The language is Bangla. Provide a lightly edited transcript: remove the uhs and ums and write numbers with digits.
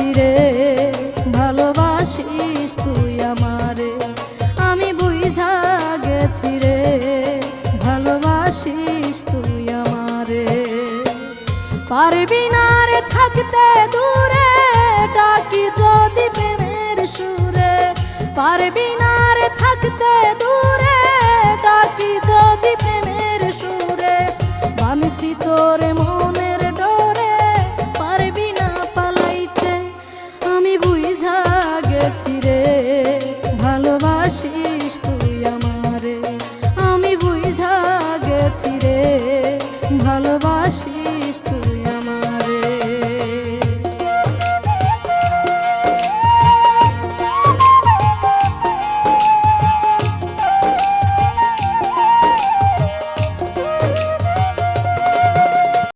গেছি রে, ভালোবাসিস তুই আমারে। আমি বুঝা গেছি রে, ভালোবাসিস তুই আমারে। পারবি না রে থাকতে দূরে, ডাকি যদি প্রেমের সুরে। পারবি না রে থাকতে দূরে, ডাকি যদি প্রেমের সুরে। বানসি তোরে